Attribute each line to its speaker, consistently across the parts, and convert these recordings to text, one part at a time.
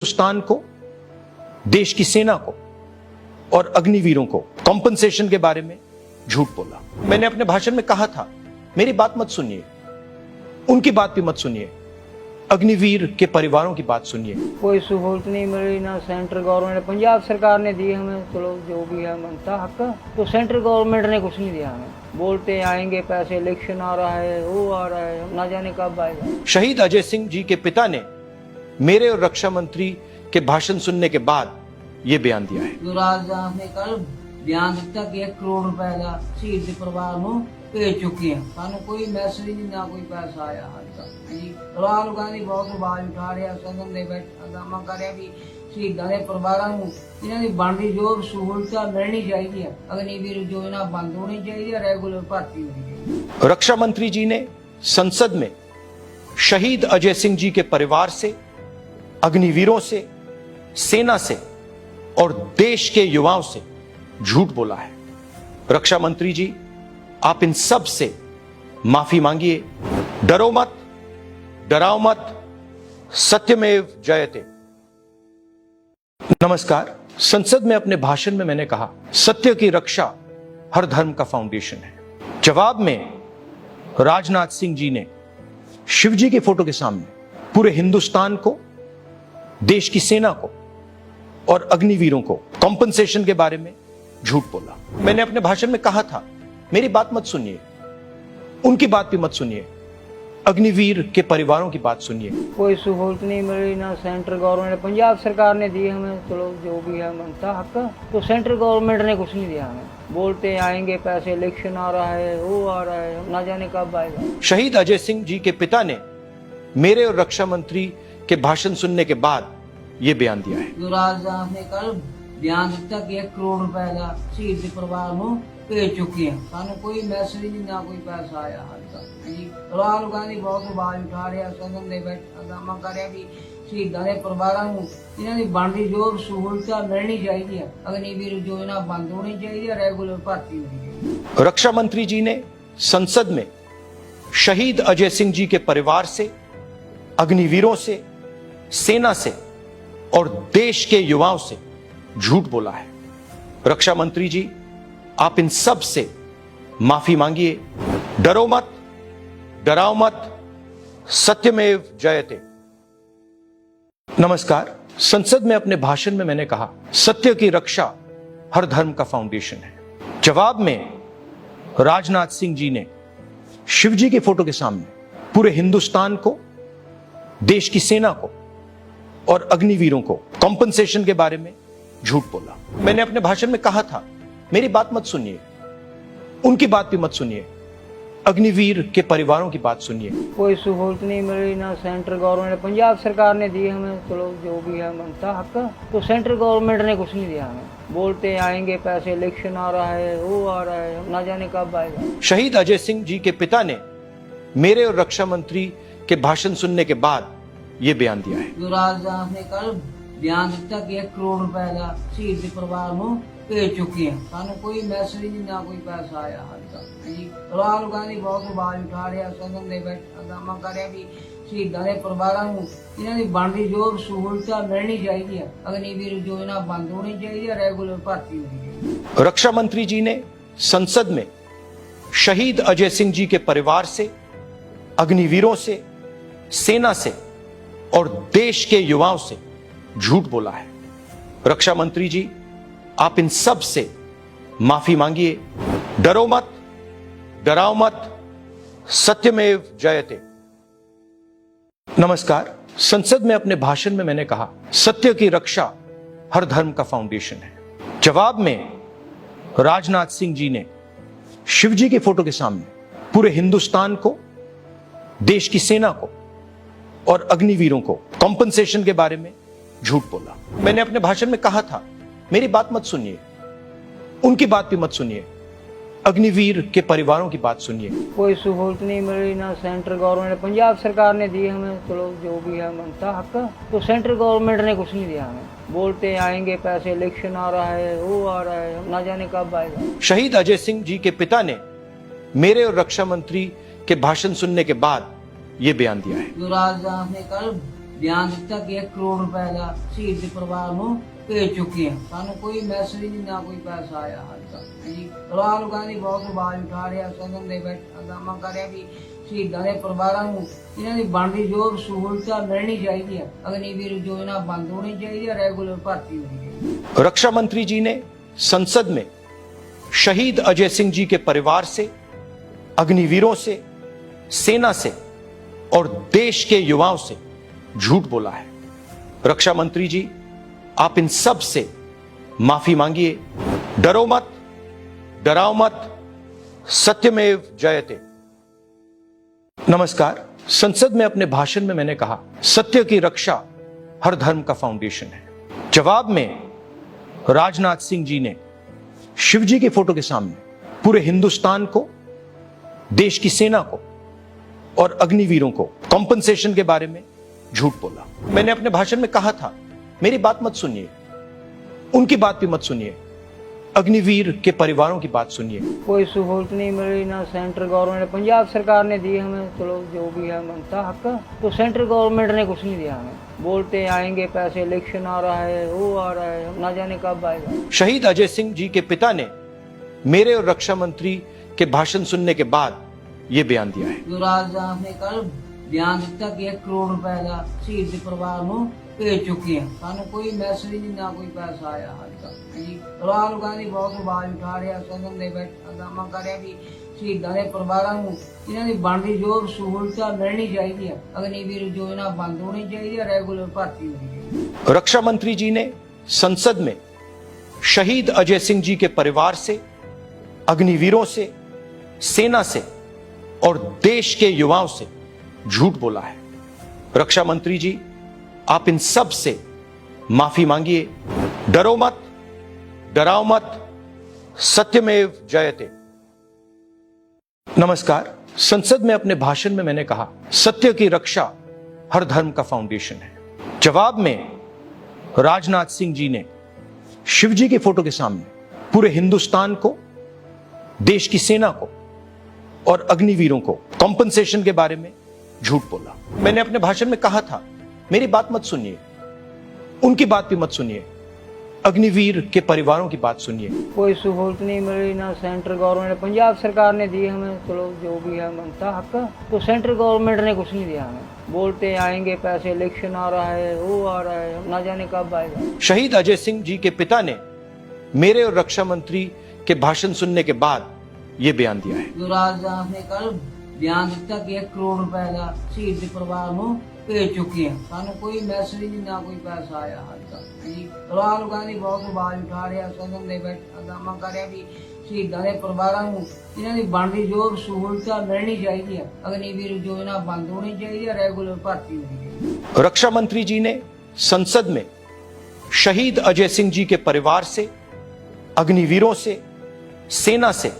Speaker 1: हिंदुस्तान को, देश की सेना को और अग्निवीरों को कॉम्पनसेशन के बारे में झूठ बोला। मैंने अपने भाषण में कहा था, मेरी बात मत सुनिए, उनकी बात भी मत सुनिए, अग्निवीर के परिवारों की बात सुनिए।
Speaker 2: कोई सहूलत नहीं मिली ना सेंट्रल गवर्नमेंट, पंजाब सरकार ने दी हमें, चलो जो भी है मनता हक, तो सेंट्रल गवर्नमेंट ने कुछ नहीं दिया हमें। बोलते आएंगे पैसे, इलेक्शन आ रहा है, वो आ रहा है, ना जाने कब आएगा।
Speaker 1: शहीद अजय सिंह जी के पिता ने मेरे और रक्षा मंत्री के भाषण सुनने के बाद ये बयान दिया है।
Speaker 2: युवराज ने कल बयान दिता कि 1 करोड़ रुपए का शहीद के परिवार को भेज चुके हैं। सानू कोई मैसेज नहीं, ना कोई पैसा आया हाल तक। राहुल गांधी बहुत आवाज उठा रहा, सदन दे बैठ हंगामा कर रहा भी शहीदों के परिवारों को इन्हां दी बनदी जो सहूलतां मिलनी चाहिए, अग्निवीर योजना बंद होनी चाहिए, रेगुलर भर्ती होनी चाहिए।
Speaker 1: रक्षा मंत्री जी ने संसद में शहीद अजय सिंह जी के परिवार से, अग्निवीरों से, सेना से और देश के युवाओं से झूठ बोला है। रक्षा मंत्री जी, आप इन सब से माफी मांगिए। डरो मत, डराओ मत, सत्यमेव जयते। नमस्कार। संसद में अपने भाषण में मैंने कहा, सत्य की रक्षा हर धर्म का फाउंडेशन है। जवाब में राजनाथ सिंह जी ने शिवजी की फोटो के सामने पूरे हिंदुस्तान को, देश की सेना को और अग्निवीरों को कॉम्पनसेशन के बारे में झूठ बोला। मैंने अपने भाषण में कहा था, मेरी बात मत सुनिए, उनकी बात भी मत सुनिए, अग्निवीर के परिवारों की बात सुनिए।
Speaker 2: कोई सहूलत नहीं मिली ना सेंट्रल गवर्नमेंट, पंजाब सरकार ने दी हमें, चलो जो भी है मनता हक, तो सेंट्रल गवर्नमेंट ने कुछ नहीं दिया हमें। बोलते आएंगे पैसे, इलेक्शन आ रहा है, वो आ रहा है, ना जाने कब आएगा।
Speaker 1: शहीद अजय सिंह जी के पिता ने मेरे और रक्षा मंत्री के भाषण सुनने के बाद ये बयान दिया है।
Speaker 2: युवराज ने कल बयान दिता कि 1 करोड़ रुपए का शहीद के परिवार को भेज चुके हैं। सानू कोई मैसेज नहीं, ना कोई पैसा आया हाल तक। राहुल गांधी बहुत आवाज उठा रहा, सदन दे बैठ हंगामा कर रहा भी शहीदों के परिवारों को इन्हां दी बनदी जो सहूलतां मिलनी चाहिए, अग्निवीर योजना बंद होनी चाहिए, रेगुलर भर्ती होनी चाहिए।
Speaker 1: रक्षा मंत्री जी ने संसद में शहीद अजय सिंह जी के परिवार से, अग्निवीरों से, सेना से और देश के युवाओं से झूठ बोला है। रक्षा मंत्री जी, आप इन सब से माफी मांगिए। डरो मत, डराओ मत, सत्यमेव जयते। नमस्कार। संसद में अपने भाषण में मैंने कहा, सत्य की रक्षा हर धर्म का फाउंडेशन है। जवाब में राजनाथ सिंह जी ने शिवजी की फोटो के सामने पूरे हिंदुस्तान को, देश की सेना को और अग्निवीरों को कॉम्पनसेशन के बारे में झूठ बोला। मैंने अपने भाषण में कहा था, मेरी बात मत सुनिए, उनकी बात भी मत सुनिए, अग्निवीर के परिवारों की बात सुनिए।
Speaker 2: कोई सहूलत नहीं मिली ना सेंट्रल गवर्नमेंट, पंजाब सरकार ने दी हमें, चलो जो भी है मनता हक, तो सेंट्रल गवर्नमेंट ने कुछ नहीं दिया हमें। बोलते आएंगे पैसे, इलेक्शन आ रहा है, वो आ रहा है, ना जाने कब आएगा।
Speaker 1: शहीद अजय सिंह जी के पिता ने मेरे और रक्षा मंत्री के भाषण सुनने के बाद ये बयान दिया है।
Speaker 2: युवराज ने कल बयान दिता कि 1 करोड़ रुपए का शहीद के परिवार को भेज चुके हैं। सानू कोई मैसेज नहीं, ना कोई पैसा आया हाल तक। राहुल गांधी बहुत आवाज उठा रहा, सदन दे बैठ हंगामा कर रहा भी शहीदों के परिवारों को इन्हां दी बनदी जो सहूलतां मिलनी चाहिए, अग्निवीर योजना बंद होनी चाहिए, रेगुलर भर्ती होनी चाहिए।
Speaker 1: रक्षा मंत्री जी ने संसद में शहीद अजय सिंह जी के परिवार से, अग्निवीरों से, सेना से और देश के युवाओं से झूठ बोला है। रक्षा मंत्री जी, आप इन सब से माफी मांगिए। डरो मत, डराओ मत, सत्यमेव जयते। नमस्कार। संसद में अपने भाषण में मैंने कहा, सत्य की रक्षा हर धर्म का फाउंडेशन है। जवाब में राजनाथ सिंह जी ने शिवजी की फोटो के सामने पूरे हिंदुस्तान को, देश की सेना को और अग्निवीरों को कॉम्पनसेशन के बारे में झूठ बोला। मैंने अपने भाषण में कहा था, मेरी बात मत सुनिए, उनकी बात भी मत सुनिए, अग्निवीर के परिवारों की बात सुनिए।
Speaker 2: कोई सहूलत नहीं मिली ना सेंट्रल गवर्नमेंट, पंजाब सरकार ने दी हमें, चलो जो भी है मनता हक, तो सेंट्रल गवर्नमेंट ने कुछ नहीं दिया हमें। बोलते आएंगे पैसे, इलेक्शन आ रहा है, वो आ रहा है, ना जाने कब आएगा।
Speaker 1: शहीद अजय सिंह जी के पिता ने मेरे और रक्षा मंत्री के भाषण सुनने के बाद ये बयान दिया है।
Speaker 2: युवराज ने कल ਬਿਆਨ ਦਿੱਤਾ ਕਿ 1 ਕਰੋੜ ਰੁਪਏ ਦਾ ਸ਼ਹੀਦ ਦੇ ਪਰਿਵਾਰ ਨੂੰ ਭੇਜ ਚੁੱਕੇ ਹਾਂ। ਸਾਨੂੰ ਕੋਈ ਮੈਸੇਜ ਨਹੀਂ, ਨਾ ਕੋਈ ਪੈਸਾ ਆਇਆ ਹਾਲੇ ਤੱਕ ਜੀ। ਪਰਿਵਾਰ ਲੋਕਾਂ ਦੀ ਬਹੁਤ ਆਵਾਜ਼ ਉਠਾ ਰਿਹਾ, ਸਦਨ ਦੇ ਵਿੱਚ ਹੰਗਾਮਾ ਕਰ ਰਿਹਾ ਵੀ ਸ਼ਹੀਦਾਂ ਦੇ ਪਰਿਵਾਰਾਂ ਨੂੰ ਇਹਨਾਂ ਦੀ ਬਣਦੀ ਜੋ ਸਹੂਲਤਾਂ ਮਿਲਣੀ ਚਾਹੀਦੀ ਹੈ। अग्निवीर योजना बंद होनी चाहिए, रेगुलर भर्ती होनी चाहिए।
Speaker 1: रक्षा मंत्री जी ने संसद में शहीद अजय सिंह जी के परिवार से, अग्निवीरों से, सेना से और देश के युवाओं से झूठ बोला है। रक्षा मंत्री जी, आप इन सब से माफी मांगिए। डरो मत, डराओ मत, सत्यमेव जयते। नमस्कार। संसद में अपने भाषण में मैंने कहा, सत्य की रक्षा हर धर्म का फाउंडेशन है। जवाब में राजनाथ सिंह जी ने शिव जी की फोटो के सामने पूरे हिंदुस्तान को, देश की सेना को और अग्निवीरों को कॉम्पनसेशन के बारे में झूठ बोला। मैंने अपने भाषण में कहा था, मेरी बात मत सुनिए, उनकी बात भी मत सुनिए, अग्निवीर के परिवारों की बात सुनिए।
Speaker 2: कोई सहूलत नहीं मिल रही, ना सेंट्रल गवर्नमेंट, पंजाब सरकार ने दी हमें, चलो जो भी है मनता हक, तो सेंट्रल गवर्नमेंट ने कुछ नहीं दिया हमें। बोलते आएंगे पैसे, इलेक्शन आ रहा है, वो आ रहा है, ना जाने कब आएगा।
Speaker 1: शहीद अजय सिंह जी के पिता ने मेरे और रक्षा मंत्री के भाषण सुनने के बाद ये बयान दिया है।
Speaker 2: जो राजनाथ ने कल बयान दिता कि 1 करोड़ रुपए का शहीद के परिवार ਨੂੰ ਭੇਜ ਚੁੱਕੇ ਹਾਂ। ਸਾਨੂੰ ਕੋਈ ਮੈਸੇਜ ਨਹੀਂ, ਨਾ ਕੋਈ ਪੈਸਾ ਆਇਆ ਹਾਲੇ ਤੱਕ ਜੀ। ਪਰਿਵਾਰ ਲੋਕਾਂ ਦੀ ਬਹੁਤ ਆਵਾਜ਼ ਉਠਾ ਰਿਹਾ, ਸਦਨ ਦੇ ਵਿੱਚ ਹੰਗਾਮਾ ਕਰ ਰਿਹਾ ਵੀ ਸ਼ਹੀਦਾਂ ਦੇ ਪਰਿਵਾਰਾਂ ਨੂੰ ਇਹਨਾਂ ਦੀ ਬਣਦੀ ਜੋ ਸਹੂਲਤਾਂ ਮਿਲਣੀ ਚਾਹੀਦੀ ਹੈ। अग्निवीर योजना बंद होनी चाहिए, रेगुलर भर्ती होनी चाहिए।
Speaker 1: रक्षा मंत्री जी ने संसद में शहीद अजय सिंह जी के परिवार से, अग्निवीरों से, सेना से और देश के युवाओं से झूठ बोला है। रक्षा मंत्री जी, आप इन सब से माफी मांगिए। डरो मत, डराओ मत, सत्यमेव जयते। नमस्कार। संसद में अपने भाषण में मैंने कहा, सत्य की रक्षा हर धर्म का फाउंडेशन है। जवाब में राजनाथ सिंह जी ने शिव जी की फोटो के सामने पूरे हिंदुस्तान को, देश की सेना को और अग्निवीरों को कॉम्पनसेशन के बारे में झूठ बोला। मैंने अपने भाषण में कहा था, मेरी बात मत सुनिए, उनकी बात भी मत सुनिए, अग्निवीर के परिवारों की बात सुनिए।
Speaker 2: कोई सहूलत नहीं मिल रही, ना सेंट्रल गवर्नमेंट, पंजाब सरकार ने दी हमें, चलो जो भी है मनता हक, तो सेंट्रल गवर्नमेंट ने कुछ नहीं दिया हमें। बोलते आएंगे पैसे, इलेक्शन आ रहा है, वो आ रहा है, ना जाने कब आएगा।
Speaker 1: शहीद अजय सिंह जी के पिता ने मेरे और रक्षा मंत्री के भाषण सुनने के बाद ये बयान दिया है।
Speaker 2: जो राजनाथ ने कल बयान दिता कि 1 करोड़ रुपए का शहीद के परिवार ਨੂੰ ਭੇਜ ਚੁੱਕੇ ਹਾਂ। ਸਾਨੂੰ ਕੋਈ ਮੈਸੇਜ ਨਹੀਂ, ਨਾ ਕੋਈ ਪੈਸਾ ਆਇਆ ਹਾਲੇ ਤੱਕ ਜੀ। ਪਰਿਵਾਰ ਲੋਕਾਂ ਦੀ ਬਹੁਤ ਆਵਾਜ਼ ਉਠਾ ਰਿਹਾ, ਸਦਨ ਦੇ ਵਿੱਚ ਹੰਗਾਮਾ ਕਰ ਰਿਹਾ ਵੀ ਸ਼ਹੀਦਾਂ ਦੇ ਪਰਿਵਾਰਾਂ ਨੂੰ ਇਹਨਾਂ ਦੀ ਬਣਦੀ ਜੋ ਸਹੂਲਤਾਂ ਮਿਲਣੀ ਚਾਹੀਦੀ ਹੈ। अग्निवीर योजना बंद होनी चाहिए, रेगुलर भर्ती होनी चाहिए।
Speaker 1: रक्षा मंत्री जी ने संसद में शहीद अजय सिंह जी के परिवार से, अग्निवीरों से, सेना से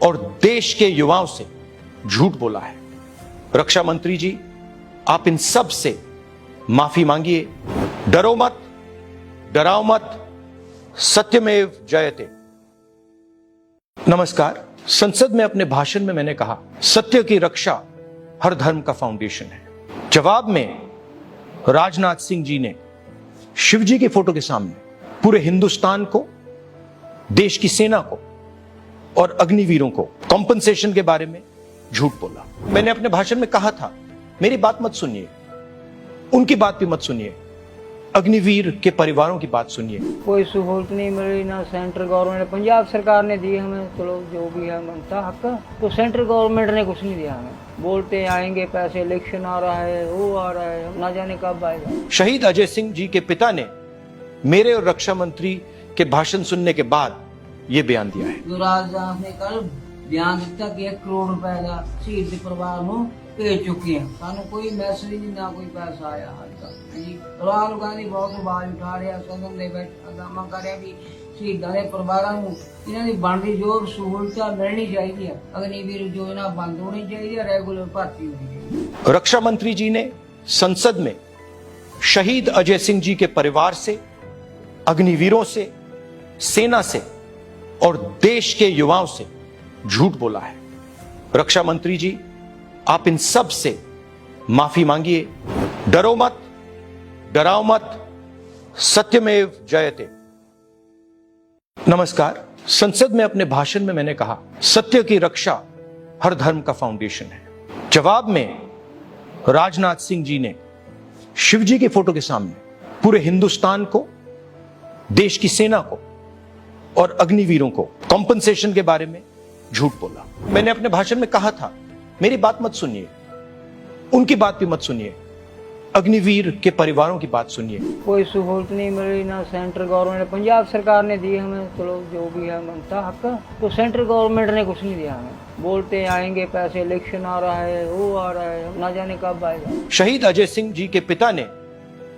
Speaker 1: और देश के युवाओं से झूठ बोला है। रक्षा मंत्री जी, आप इन सब से माफी मांगिए। डरो मत, डराओ मत, सत्यमेव जयते। नमस्कार। संसद में अपने भाषण में मैंने कहा, सत्य की रक्षा हर धर्म का फाउंडेशन है। जवाब में राजनाथ सिंह जी ने शिव जी की फोटो के सामने पूरे हिंदुस्तान को, देश की सेना को और अग्निवीरों को कॉम्पनसेशन के बारे में झूठ बोला। मैंने अपने भाषण में कहा था, मेरी बात मत सुनिए, उनकी बात भी मत सुनिए, अग्निवीर के परिवारों की बात सुनिए।
Speaker 2: कोई सहूलत नहीं मिल रही, ना सेंट्रल गवर्नमेंट, पंजाब सरकार ने दी हमें, चलो जो भी है मनता हक, तो सेंट्रल गवर्नमेंट ने कुछ नहीं दिया हमें। बोलते आएंगे पैसे, इलेक्शन आ रहा है, वो आ रहा है, ना जाने कब आएगा।
Speaker 1: शहीद अजय सिंह जी के पिता ने मेरे और रक्षा मंत्री के भाषण सुनने के बाद ये बयान दिया है।
Speaker 2: जो राजनाथ ने कल बयान दिता कि 1 करोड़ रुपए का शहीद के परिवार ਨੂੰ ਭੇਜ ਚੁੱਕੇ ਹਾਂ। ਸਾਨੂੰ ਕੋਈ ਮੈਸੇਜ ਨਹੀਂ, ਨਾ ਕੋਈ ਪੈਸਾ ਆਇਆ ਹਾਲੇ ਤੱਕ ਜੀ। ਪਰਿਵਾਰ ਲੋਕਾਂ ਦੀ ਬਹੁਤ ਆਵਾਜ਼ ਉਠਾ ਰਿਹਾ, ਸਦਨ ਦੇ ਵਿੱਚ ਹੰਗਾਮਾ ਕਰ ਰਿਹਾ ਵੀ ਸ਼ਹੀਦਾਂ ਦੇ ਪਰਿਵਾਰਾਂ ਨੂੰ ਇਹਨਾਂ ਦੀ ਬਣਦੀ ਜੋ ਸਹੂਲਤਾਂ ਮਿਲਣੀ ਚਾਹੀਦੀ ਹੈ। अग्निवीर योजना बंद होनी चाहिए, रेगुलर भर्ती होनी चाहिए।
Speaker 1: रक्षा मंत्री जी ने संसद में शहीद अजय सिंह जी के परिवार से, अग्निवीरों से, सेना से और देश के युवाओं से झूठ बोला है। रक्षा मंत्री जी, आप इन सब से माफी मांगिए। डरो मत, डराओ मत, सत्यमेव जयते। नमस्कार। संसद में अपने भाषण में मैंने कहा, सत्य की रक्षा हर धर्म का फाउंडेशन है। जवाब में राजनाथ सिंह जी ने शिव जी के फोटो के सामने पूरे हिंदुस्तान को, देश की सेना को और अग्निवीरों को कॉम्पनसेशन के बारे में झूठ बोला। मैंने अपने भाषण में कहा था, मेरी बात मत सुनिए, उनकी बात भी मत सुनिए, अग्निवीर के परिवारों की बात सुनिए।
Speaker 2: कोई सहूलत नहीं मिली ना सेंट्रल गवर्नमेंट, पंजाब सरकार ने दी हमें, चलो जो भी है बनता हक, तो सेंट्रल गवर्नमेंट ने कुछ नहीं दिया हमें। बोलते आएंगे पैसे, इलेक्शन आ रहा है, वो आ रहा है, ना जाने कब आएगा।
Speaker 1: शहीद अजय सिंह जी के पिता ने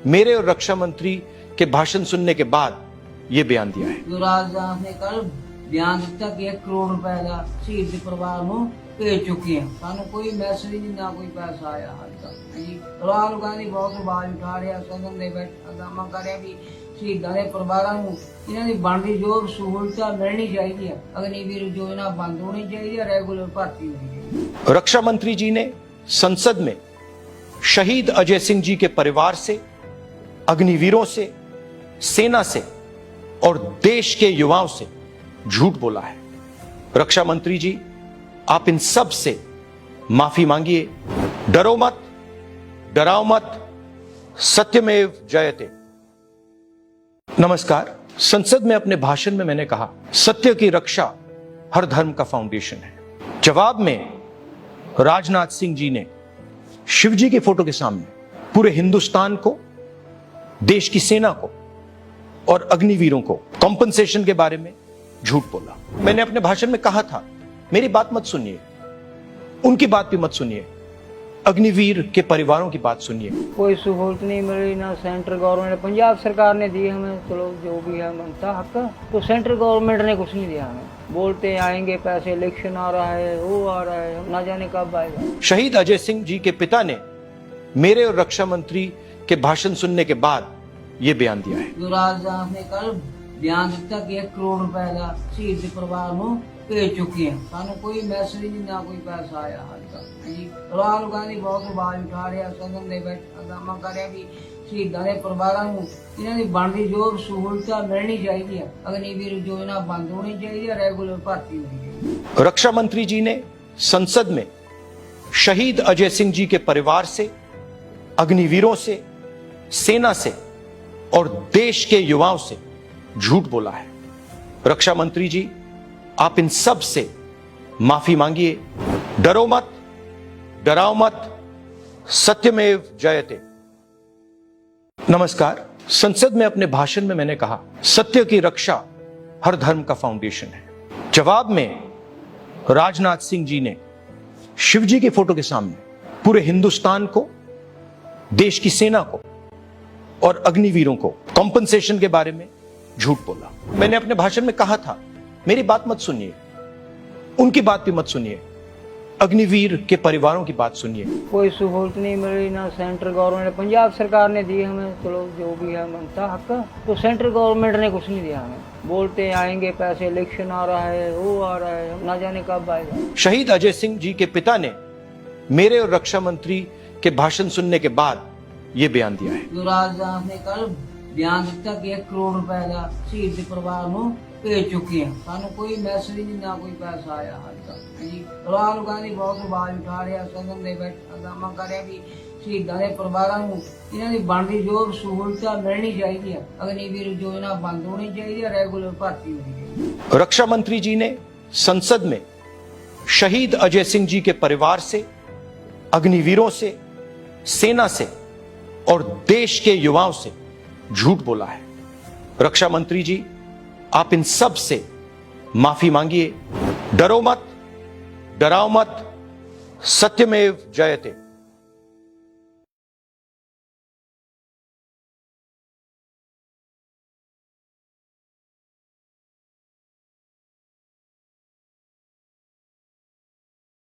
Speaker 1: मेरे और रक्षा मंत्री के भाषण सुनने के बाद ये बयान दिया है।
Speaker 2: जो राजनाथ ने कल बयान दिता कि 1 करोड़ रुपए का शहीद परिवार को भेज चुके हैं, सानू कोई मैसेज नहीं, ना कोई पैसा आया हाल तक जी। राहुल गांधी बहुत आवाज उठा रहा, सदन में बैठा हंगामा कर रहा भी शहीदों के परिवारों को इन्हां दी बनदी जो सहूलत मिलनी चाहिए, अग्निवीर योजना बंद होनी चाहिए, रेगुलर भर्ती होनी चाहिए।
Speaker 1: रक्षा मंत्री जी ने संसद में शहीद अजय सिंह जी के परिवार से, अग्निवीरों से, सेना से और देश के युवाओं से झूठ बोला है। रक्षा मंत्री जी, आप इन सब से माफी मांगिए। डरो मत, डराओ मत, सत्यमेव जयते। नमस्कार। संसद में अपने भाषण में मैंने कहा, सत्य की रक्षा हर धर्म का फाउंडेशन है। जवाब में राजनाथ सिंह जी ने शिव जी के फोटो के सामने पूरे हिंदुस्तान को, देश की सेना को और अग्निवीरों को कॉम्पनसेशन के बारे में झूठ बोला। मैंने अपने भाषण में कहा था, मेरी बात मत सुनिए, उनकी बात भी मत सुनिए, अग्निवीर के परिवारों की बात सुनिए।
Speaker 2: कोई सहूलत नहीं मिली ना सेंट्रल गवर्नमेंट, पंजाब सरकार ने दी हमें, चलो जो भी है बनता हक, तो सेंट्रल गवर्नमेंट ने कुछ नहीं दिया हमें। बोलते आएंगे पैसे, इलेक्शन आ रहा है, वो आ रहा है, ना जाने कब आएगा।
Speaker 1: शहीद अजय सिंह जी के पिता ने मेरे और रक्षा मंत्री के भाषण सुनने के बाद ये बयान दिया है।
Speaker 2: जो राजनाथ ने कल बयान दिता कि 1 करोड़ रुपए का शहीद परिवार को भेज चुके हैं, सानू कोई मैसेज नहीं, ना कोई पैसा आया हाल तक जी। राहुल गांधी बहुत आवाज उठा रहा, सदन में बैठा हंगामा कर रहा भी शहीदों के परिवारों को इन्हां दी बनदी जो सहूलत मिलनी चाहिए, अग्निवीर योजना बंद होनी चाहिए, रेगुलर भर्ती होनी चाहिए।
Speaker 1: रक्षा मंत्री जी ने संसद में शहीद अजय सिंह जी के परिवार से, अग्निवीरों से, सेना से और देश के युवाओं से झूठ बोला है। रक्षा मंत्री जी, आप इन सब से माफी मांगिए। डरो मत, डराओ मत, सत्यमेव जयते। नमस्कार। संसद में अपने भाषण में मैंने कहा, सत्य की रक्षा हर धर्म का फाउंडेशन है। जवाब में राजनाथ सिंह जी ने शिव जी के फोटो के सामने पूरे हिंदुस्तान को, देश की सेना को और अग्निवीरों को कॉम्पनसेशन के बारे में झूठ बोला। मैंने अपने भाषण में कहा था, मेरी बात मत सुनिए, उनकी बात भी मत सुनिए, अग्निवीर के परिवारों की बात सुनिए।
Speaker 2: कोई सहूलत नहीं मिली ना सेंट्रल गवर्नमेंट, पंजाब सरकार ने दी हमें, चलो जो भी है बनता हक, तो सेंट्रल गवर्नमेंट ने कुछ नहीं दिया हमें। बोलते आएंगे पैसे, इलेक्शन आ रहा है, वो आ रहा है, ना जाने कब आएगा।
Speaker 1: शहीद अजय सिंह जी के पिता ने मेरे और रक्षा मंत्री के भाषण सुनने के बाद ये बयान दिया है।
Speaker 2: जो राजनाथ ने कल बयान दिता कि 1 करोड़ रुपए का शहीद परिवार को भेज चुके हैं, सानू कोई मैसेज नहीं, ना कोई पैसा आया हाल तक जी। राहुल गांधी बहुत आवाज उठा रहा, सदन में बैठा हंगामा कर रहा भी शहीदों के परिवारों को इन्हां दी बनदी जो सहूलत मिलनी चाहिए, अग्निवीर योजना बंद होनी चाहिए, रेगुलर भर्ती होनी चाहिए।
Speaker 1: रक्षा मंत्री जी ने संसद में शहीद अजय सिंह जी के परिवार से, अग्निवीरों से, सेना से और देश के युवाओं से झूठ बोला है। रक्षा मंत्री जी, आप इन सब से माफी मांगिए। डरो मत, डराओ मत, सत्यमेव जयते।